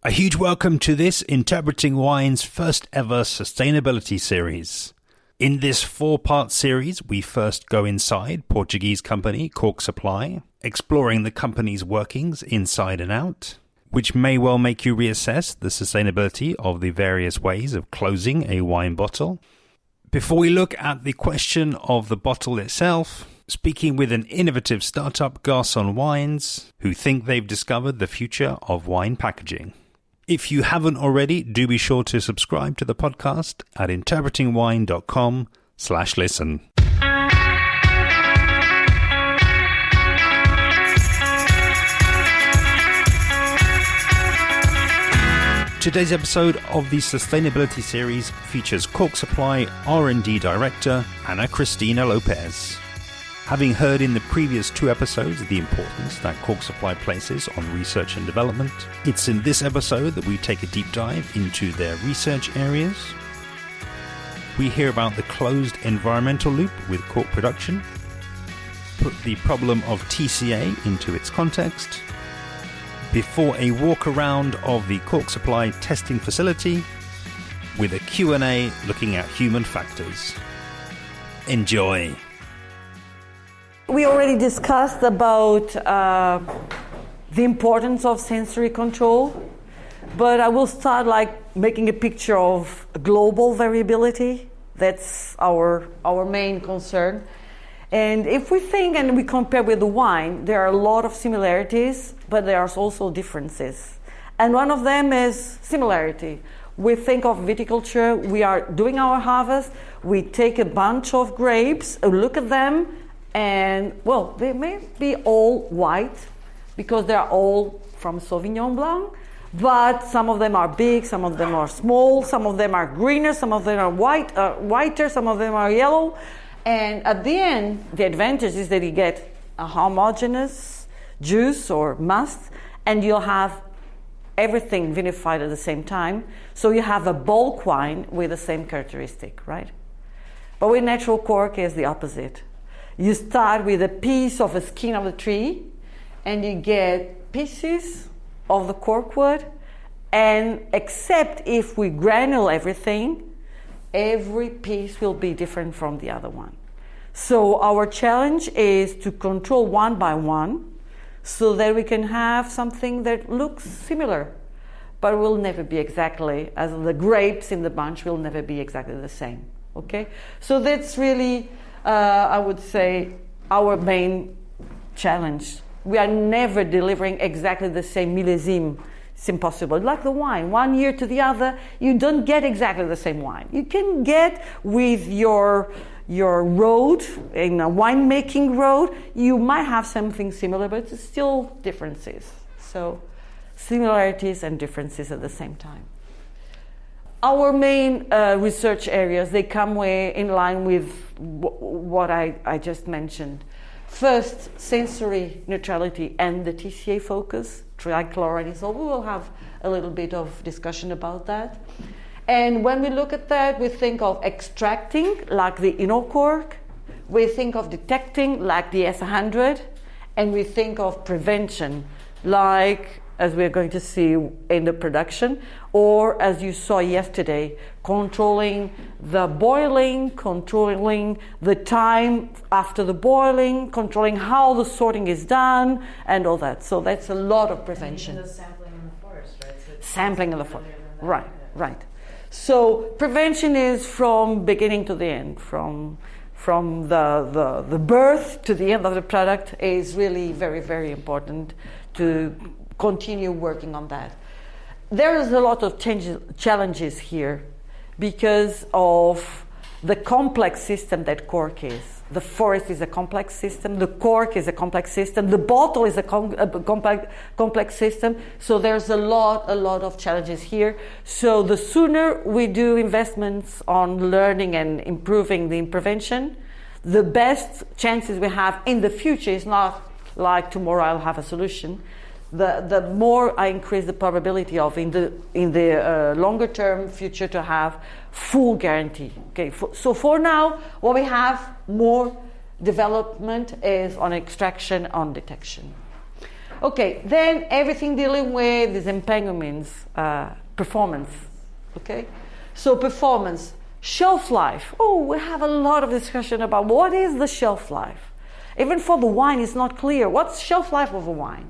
A huge welcome to this Interpreting Wine's first ever sustainability series. In this 4-part series, we first go inside Portuguese company Cork Supply, exploring the company's workings inside and out, which may well make you reassess the sustainability of the various ways of closing a wine bottle. Before we look at the question of the bottle itself, speaking with an innovative startup, Garçon Wines, who think they've discovered the future of wine packaging. If you haven't already, do be sure to subscribe to the podcast at interpretingwine.com/listen. Today's episode of the Sustainability Series features Cork Supply R&D Director Cristina Lopes. Having heard in the previous 2 episodes the importance that Cork Supply places on research and development, it's in this episode that we take a deep dive into their research areas. We hear about the closed environmental loop with cork production, put the problem of TCA into its context, before a walk around of the Cork Supply testing facility, with a Q&A looking at human factors. Enjoy! We already discussed about the importance of sensory control, but I will start making a picture of global variability. That's our main concern. And if we think and we compare with the wine, there are a lot of similarities, but there are also differences. And one of them is similarity. We think of viticulture, we are doing our harvest, we take a bunch of grapes, look at them, and, well, they may be all white because they're all from Sauvignon Blanc, but some of them are big, some of them are small, some of them are greener, some of them are whiter, some of them are yellow. And at the end, the advantage is that you get a homogeneous juice or must, and you'll have everything vinified at the same time. So you have a bulk wine with the same characteristic, right? But with natural cork, it's the opposite. You start with a piece of a skin of the tree, and you get pieces of the corkwood, and except if we granule everything, every piece will be different from the other one. So our challenge is to control one by one so that we can have something that looks similar, but will never be exactly, as the grapes in the bunch will never be exactly the same. Okay? So that's really, I would say, our main challenge. We are never delivering exactly the same millésime. It's impossible. Like the wine, one year to the other, you don't get exactly the same wine. You can get with your road, in a winemaking road, you might have something similar, but it's still differences. So similarities and differences at the same time. Our main research areas, they come in line with what I just mentioned. First, sensory neutrality and the TCA focus, trichloroanisole. We will have a little bit of discussion about that. And when we look at that, we think of extracting, like the InnoCork. We think of detecting, like the S100. And we think of prevention, like, as we're going to see in the production, or as you saw yesterday, controlling the boiling, controlling the time after the boiling, controlling how the sorting is done, and all that. So that's a lot of prevention. And even the sampling in the forest, right? So sampling in the forest, right. So prevention is from beginning to the end, from the birth to the end of the product is really very, very important to continue working on that. There is a lot of challenges here because of the complex system that cork is. The forest is a complex system, the cork is a complex system, the bottle is a complex system, so there's a lot of challenges here. So the sooner we do investments on learning and improving the prevention, the best chances we have in the future. Is not like tomorrow I'll have a solution. The more I increase the probability of in the longer term future to have full guarantee. Okay, so for now, what we have more development is on extraction, on detection. Okay, then everything dealing with these entanglements, performance. Okay, so performance, shelf life. Oh, we have a lot of discussion about what is the shelf life. Even for the wine, it's not clear. What's shelf life of a wine?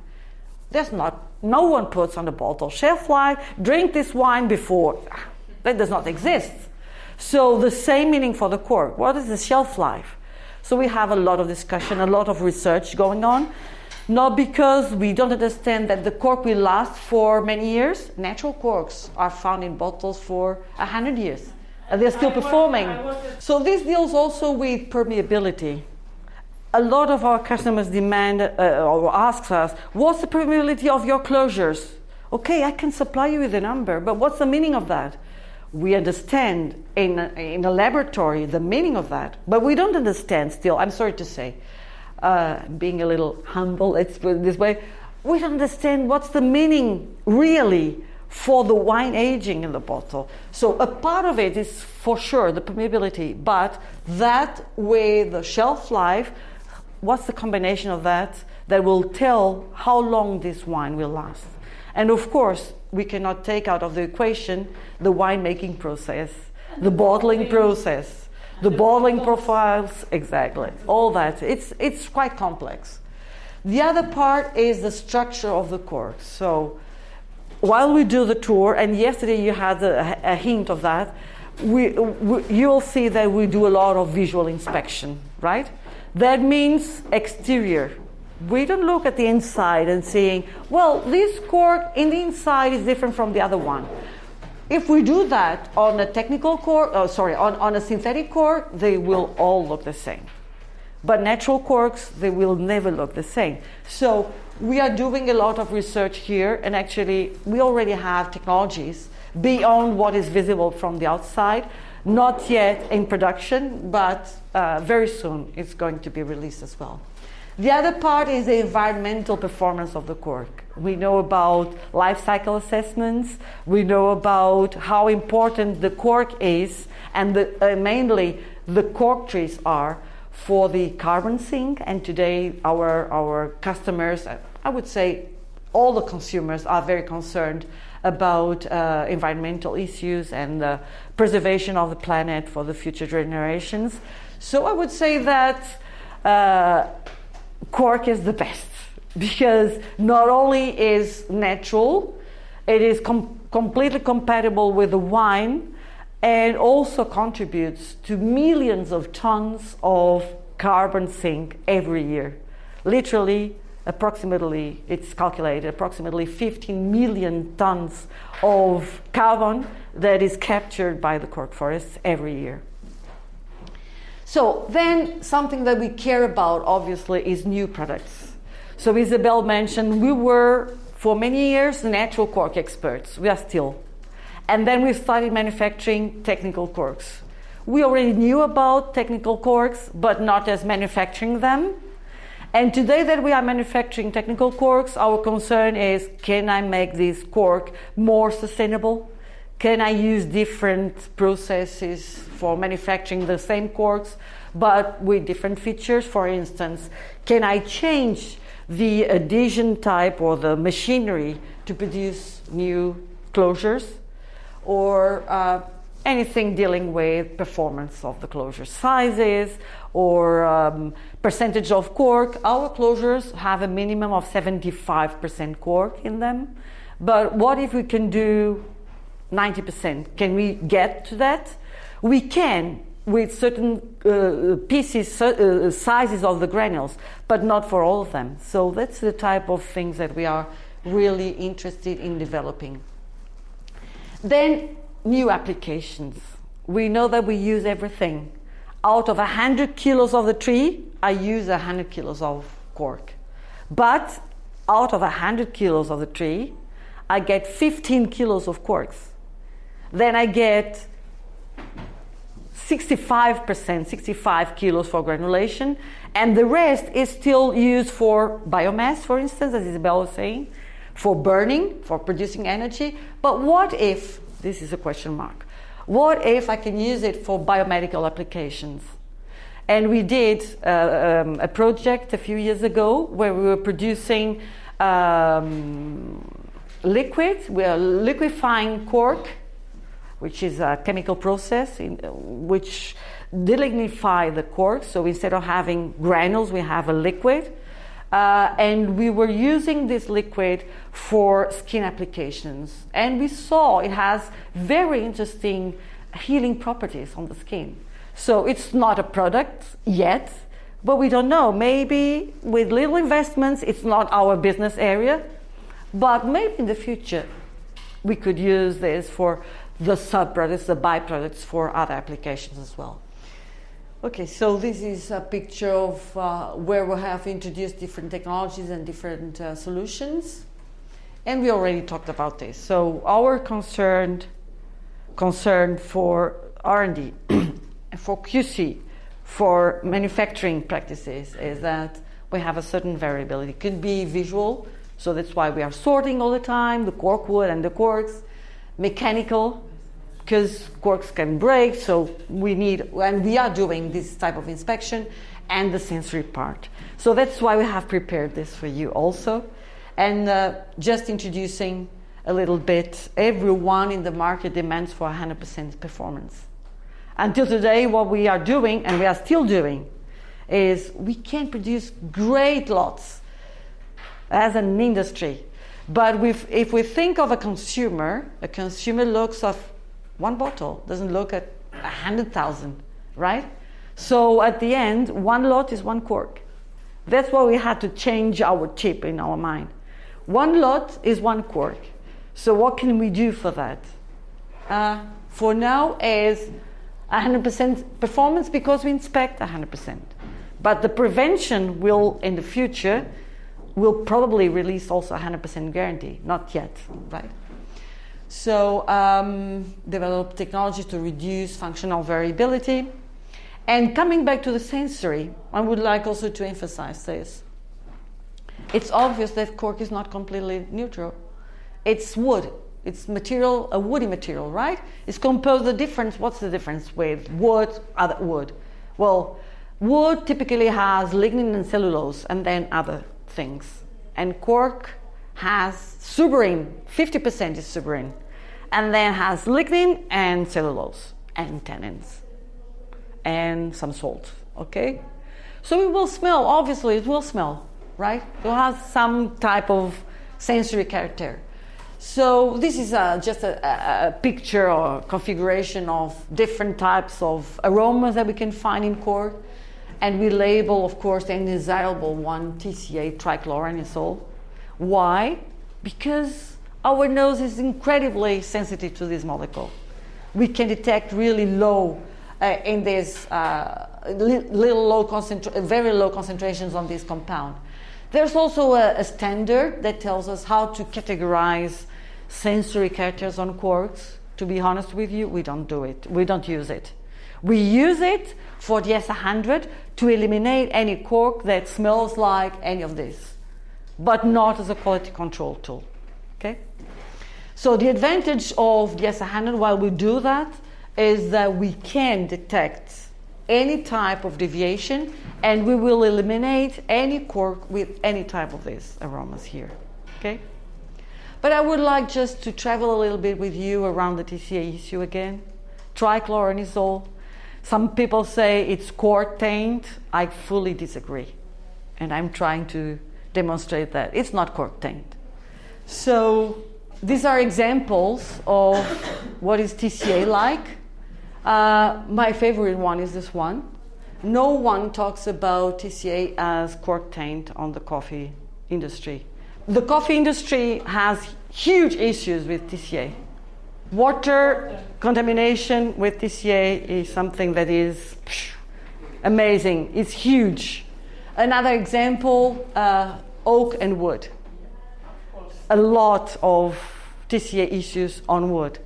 No one puts on the bottle shelf life, drink this wine before. That does not exist. So the same meaning for the cork. What is the shelf life? So we have a lot of discussion, a lot of research going on. Not because we don't understand that the cork will last for many years. Natural corks are found in bottles for 100 years. And they're still performing. So this deals also with permeability. A lot of our customers demand or ask us, what's the permeability of your closures? Okay, I can supply you with a number, but what's the meaning of that? We understand in a laboratory the meaning of that, but we don't understand still, I'm sorry to say, being a little humble, let's put it this way, we don't understand what's the meaning really for the wine aging in the bottle. So a part of it is for sure the permeability, but that with the shelf life, what's the combination of that will tell how long this wine will last. And of course, we cannot take out of the equation the winemaking process, the bottling process, the bottling profiles, exactly, all that. It's quite complex. The other part is the structure of the cork. So while we do the tour, and yesterday you had a hint of that, you'll see that we do a lot of visual inspection, right? That means exterior. We don't look at the inside and saying, well, this cork in the inside is different from the other one. If we do that on a technical cork, on a synthetic cork, they will all look the same. But natural corks, they will never look the same. So we are doing a lot of research here, and actually we already have technologies beyond what is visible from the outside. Not yet in production, but very soon it's going to be released as well. The other part is the environmental performance of the cork. We know about life cycle assessments. We know about how important the cork is, and mainly the cork trees are for the carbon sink. And today our customers, I would say all the consumers, are very concerned about environmental issues and the preservation of the planet for the future generations. So I would say that cork is the best, because not only is natural, it is completely compatible with the wine, and also contributes to millions of tons of carbon sink every year. Literally, approximately, it's calculated, approximately 15 million tons of carbon that is captured by the cork forests every year. So then something that we care about, obviously, is new products. So Isabel mentioned we were, for many years, natural cork experts. We are still. And then we started manufacturing technical corks. We already knew about technical corks, but not as manufacturing them. And today that we are manufacturing technical corks, our concern is, can I make this cork more sustainable? Can I use different processes for manufacturing the same corks, but with different features? For instance, can I change the adhesion type or the machinery to produce new closures? Or anything dealing with performance of the closure sizes or percentage of cork. Our closures have a minimum of 75% cork in them. But what if we can do 90%? Can we get to that? We can with certain pieces, sizes of the granules, but not for all of them. So that's the type of things that we are really interested in developing. Then new applications. We know that we use everything. Out of 100 kilos of the tree, I use 100 kilos of cork. But out of 100 kilos of the tree, I get 15 kilos of corks. Then I get 65 kilos for granulation, and the rest is still used for biomass, for instance, as Isabel was saying, for burning, for producing energy. But what if, this is a question mark, what if I can use it for biomedical applications? And we did a project a few years ago where we were producing liquid. We are liquefying cork, which is a chemical process which delignify the cork. So instead of having granules, we have a liquid. And we were using this liquid for skin applications. And we saw it has very interesting healing properties on the skin. So it's not a product yet, but we don't know. Maybe with little investments, it's not our business area, but maybe in the future, we could use this for the sub-products, the byproducts for other applications as well. Okay, so this is a picture of where we have introduced different technologies and different solutions. And we already talked about this. So our concern for R&D, for QC, for manufacturing practices is that we have a certain variability. It could be visual, so that's why we are sorting all the time, the cork wood and the corks. Mechanical, because corks can break, so we need, and we are doing this type of inspection, and the sensory part. So that's why we have prepared this for you also. And just introducing a little bit, everyone in the market demands for 100% performance. Until today, what we are doing, and we are still doing, is we can produce great lots as an industry. But if we think of a consumer looks at one bottle, doesn't look at 100,000, right? So at the end, one lot is one cork. That's why we had to change our chip in our mind. One lot is one cork. So what can we do for that? For now is 100% performance because we inspect 100%. But the prevention will, in the future, will probably release also 100% guarantee. Not yet, right? So develop technology to reduce functional variability. And coming back to the sensory, I would like also to emphasize this. It's obvious that cork is not completely neutral. It's wood. It's material, a woody material, right? It's composed of difference. What's the difference with wood, other wood? Well, wood typically has lignin and cellulose and then other things. And cork has suberin, 50% is suberin, and then has lignin and cellulose and tannins and some salt, okay? So it will smell, obviously it will smell, right? It will have some type of sensory character. So this is just a picture or configuration of different types of aromas that we can find in cork. And we label, of course, the undesirable one, TCA, trichloroanisole. Why? Because our nose is incredibly sensitive to this molecule. We can detect really low in this very low concentrations on this compound. There's also a standard that tells us how to categorize sensory characters on corks. To be honest with you, we don't do it. We don't use it. We use it for the S100 to eliminate any cork that smells like any of this, but not as a quality control tool. Okay? So the advantage of the S100 while we do that is that we can detect any type of deviation and we will eliminate any cork with any type of these aromas here. Okay? But I would like just to travel a little bit with you around the TCA issue again. Trichloroanisole. Some people say it's cork taint. I fully disagree. And I'm trying to demonstrate that it's not cork taint. So these are examples of what is TCA like. My favorite one is this one. No one talks about TCA as cork taint on the coffee industry. The coffee industry has huge issues with TCA. Water contamination with TCA is something that is amazing. It's huge. Another example, oak and wood. A lot of TCA issues on wood.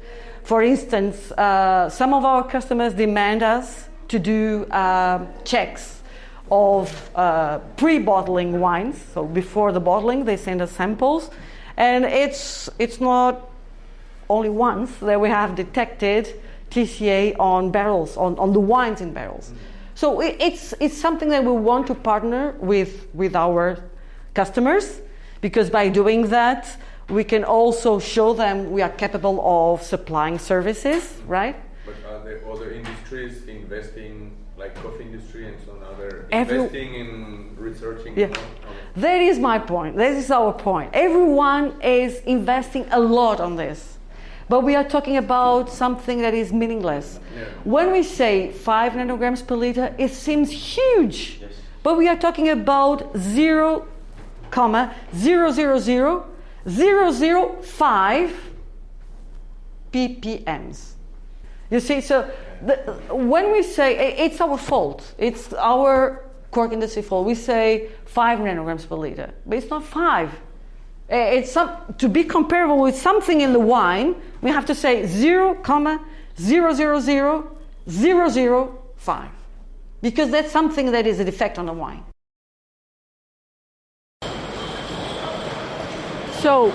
For instance, some of our customers demand us to do checks of pre-bottling wines. So before the bottling, they send us samples. And it's not only once that we have detected TCA on barrels, on the wines in barrels. So it's something that we want to partner with our customers, because by doing that, we can also show them we are capable of supplying services, right? But are there other industries investing, like coffee industry and so on, are they Every- investing in researching? Yeah. That is my point. That is our point. Everyone is investing a lot on this. But we are talking about something that is meaningless. Yeah. When we say 5 nanograms per liter, it seems huge. But we are talking about 0,000,005 ppms. You see, so when we say it's our fault, it's our Cork industry fault. We say 5 nanograms per liter, but it's not 5. It's to be comparable with something in the wine, we have to say 0,000,005, because that's something that is a defect on the wine. So,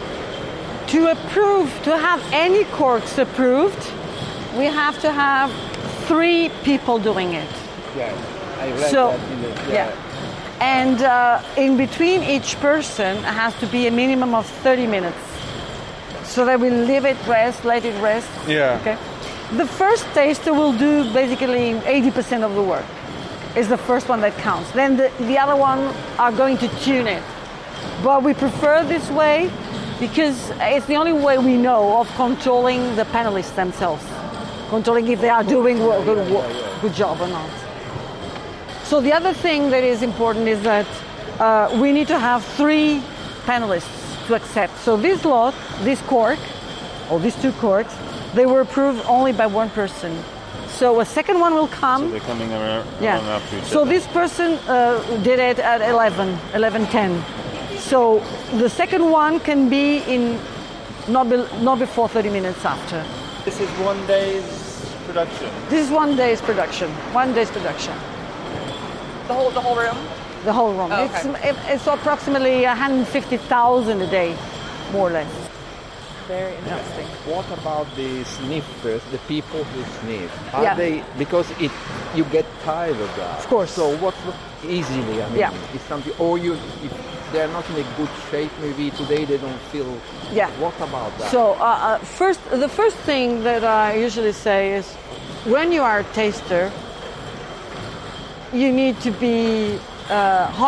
to have any corks approved, we have to have 3 people doing it. Yeah, I read So, that in the, yeah. And in between each person has to be a minimum of 30 minutes. So that we leave it rest, let it rest. Yeah. Okay. The first taster will do basically 80% of the work. Is the first one that counts. Then the other one are going to tune it. But we prefer this way because it's the only way we know of controlling the panelists themselves. Controlling if they are doing a good job or not. So the other thing that is important is that we need to have 3 panelists to accept. So this lot, this cork, or these 2 corks, they were approved only by 1 person. So a second one will come. So they're coming around after each So other. this person did it at 11:10. So the second one can be in not before 30 minutes after. This is 1 day's production. This is 1 day's production. 1 day's production. The whole room? The whole room. Oh, okay. It's approximately 150,000 a day, more or less. Very interesting. What about the sniffers, the people who sniff? Are Yeah. they, because you get tired of that. Of course. So what easily, I mean, Yeah. it's something, or if they're not in a good shape, maybe today they don't feel. Yeah. What about that? So the first thing that I usually say is, when you are a taster, you need to be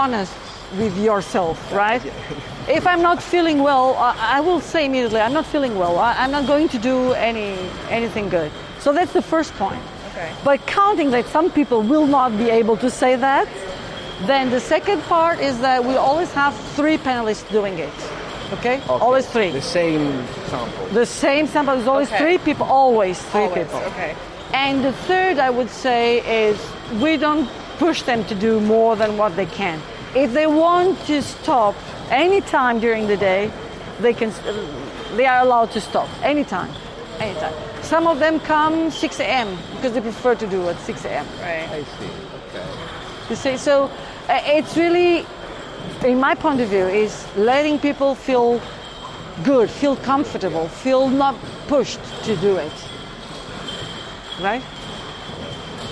honest with yourself, right? If I'm not feeling well, I will say immediately, I'm not feeling well. I'm not going to do anything good. So that's the first point. Okay. But counting that some people will not be able to say that, then the second part is that we always have 3 panelists doing it. Okay? Always 3. The same sample. The same sample is always Okay. 3 people, always 3 Always, people. okay. And the third, I would say, is we don't push them to do more than what they can. If they want to stop anytime during the day, they are allowed to stop anytime. Some of them come 6 a.m. because they prefer to do it 6 a.m. Right. I see. Okay. You see, so it's really, in my point of view, is letting people feel good, feel comfortable, feel not pushed to do it. Right?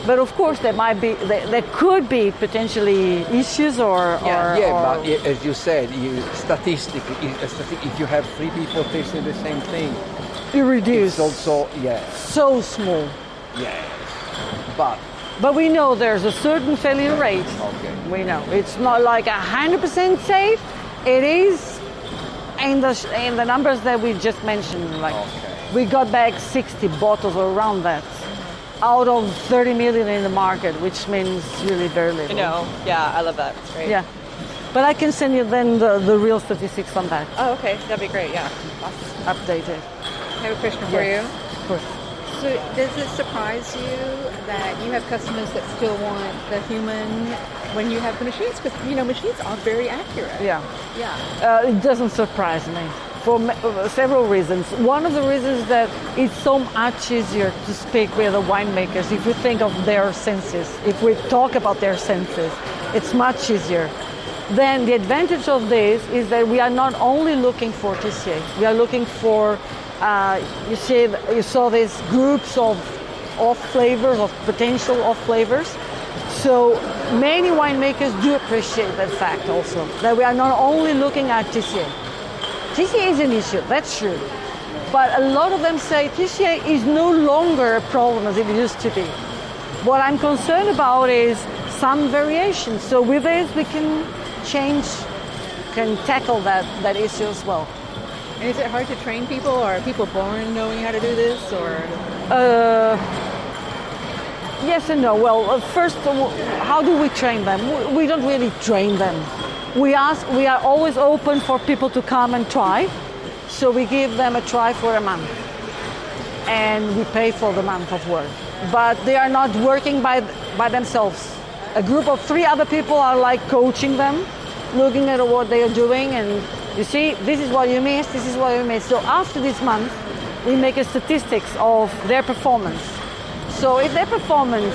But of course, there could be potentially issues or But as you said, statistically, if you have 3 people tasting the same thing, you reduce. it's also, So small. yes. But, But we know there's a certain failure rate. okay. We know it's not like 100% safe. It is in the numbers that we just mentioned. Like we got back 60 bottles or around that, out of 30 million in the market, which means really very little. Yeah, I love that. It's great. Yeah, but I can send you then the real statistics on that, Oh, okay. That'd be great. Yeah. Awesome. updated. I have a question for you. Of course. So does it surprise you that you have customers that still want the human when you have the machines? Because, machines are very accurate. Yeah. Yeah. It doesn't surprise me for several reasons. One of the reasons is that it's so much easier to speak with the winemakers if we think of their senses, if we talk about their senses, it's much easier. Then the advantage of this is that we are not only looking for TCA, we are looking for, you saw these groups of off flavors, of potential off flavors. So many winemakers do appreciate that fact also, that we are not only looking at TCA. TCA is an issue, that's true. But a lot of them say TCA is no longer a problem as it used to be. What I'm concerned about is some variations. So with this, we can tackle that issue as well. And is it hard to train people, or are people born knowing how to do this, or? Yes and no. Well, first, how do we train them? We don't really train them. We are always open for people to come and try. So we give them a try for a month. And we pay for the month of work. But they are not working by themselves. A group of 3 other people are like coaching them, looking at what they are doing, and you see, this is what you missed, this is what you missed. So after this month, we make a statistics of their performance. So if their performance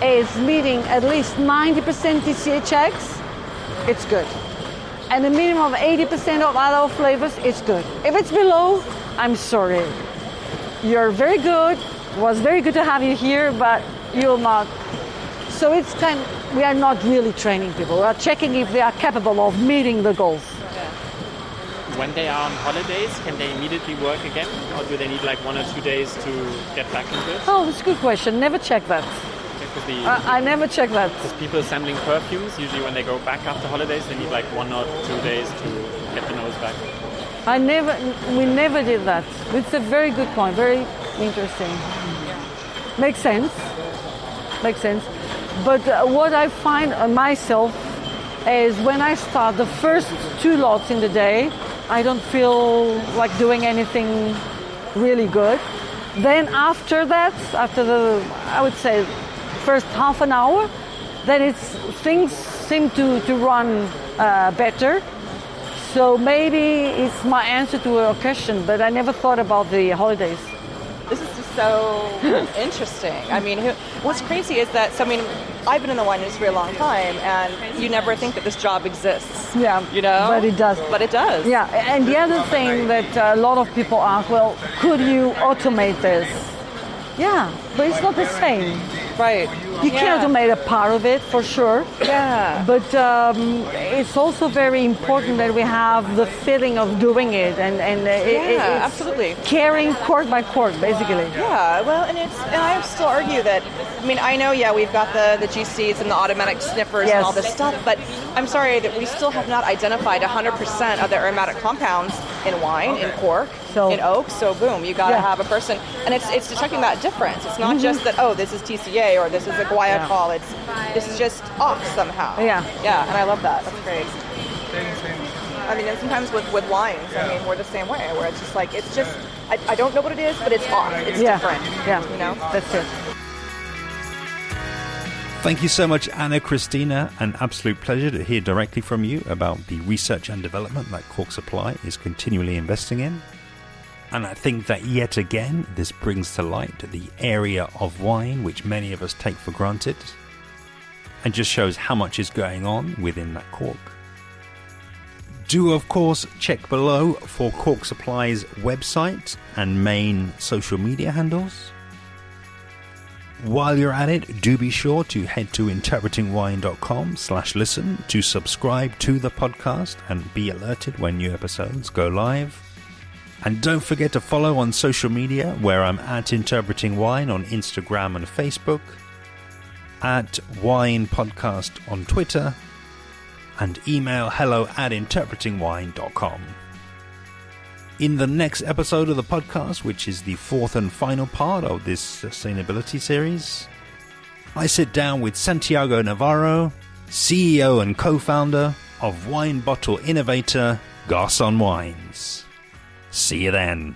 is meeting at least 90% TCA checks, it's good. And a minimum of 80% of other flavors, it's good. If it's below, I'm sorry. You're very good. It was very good to have you here, but you'll not. So we are not really training people. We are checking if they are capable of meeting the goals. When they are on holidays, can they immediately work again? Or do they need like 1 or 2 days to get back into it? Oh, that's a good question. Never check that. I never check that. Because people sampling perfumes, usually when they go back after holidays, they need like 1 or 2 days to get the nose back. We never did that. It's a very good point, very interesting. Makes sense. But what I find myself is when I start the first 2 lots in the day, I don't feel like doing anything really good. Then after that, I would say first half an hour, then things seem to run better. So maybe it's my answer to your question, but I never thought about the holidays. This is just so interesting. I mean, what's crazy is that, I've been in the wine industry a long time, and you never think that this job exists. Yeah, you know? but it does. But it does. Yeah, and the other thing that a lot of people ask, well, could you automate this? Yeah, but it's not the same. Right. You can automate a part of it, for sure. Yeah. But it's also very important that we have the feeling of doing it, and it's absolutely. Carrying cork by cork, basically. Yeah, well, and I still argue that, I know, we've got the GCs and the automatic sniffers and all this stuff, but I'm sorry that we still have not identified 100% of the aromatic compounds in wine, in cork, in oak, so boom, you gotta have a person, and it's detecting that difference. It's not just that, this is TCA or this is a guaiacol, it's just off somehow. Yeah, and I love that. That's great. And sometimes with wines, we're the same way, where it's just like, I don't know what it is, but it's off. It's different. Yeah, That's it. Thank you so much, Anna Cristina. An absolute pleasure to hear directly from you about the research and development that Cork Supply is continually investing in. And I think that yet again, this brings to light the area of wine which many of us take for granted, and just shows how much is going on within that cork. Do, of course, check below for Cork Supply's website and main social media handles. While you're at it, do be sure to head to interpretingwine.com/listen to subscribe to the podcast and be alerted when new episodes go live. And don't forget to follow on social media, where I'm at Interpreting Wine on Instagram and Facebook, at Wine Podcast on Twitter, and email hello@interpretingwine.com. In the next episode of the podcast, which is the 4th and final part of this sustainability series, I sit down with Santiago Navarro, CEO and co-founder of wine bottle innovator Garçon Wines. See you then.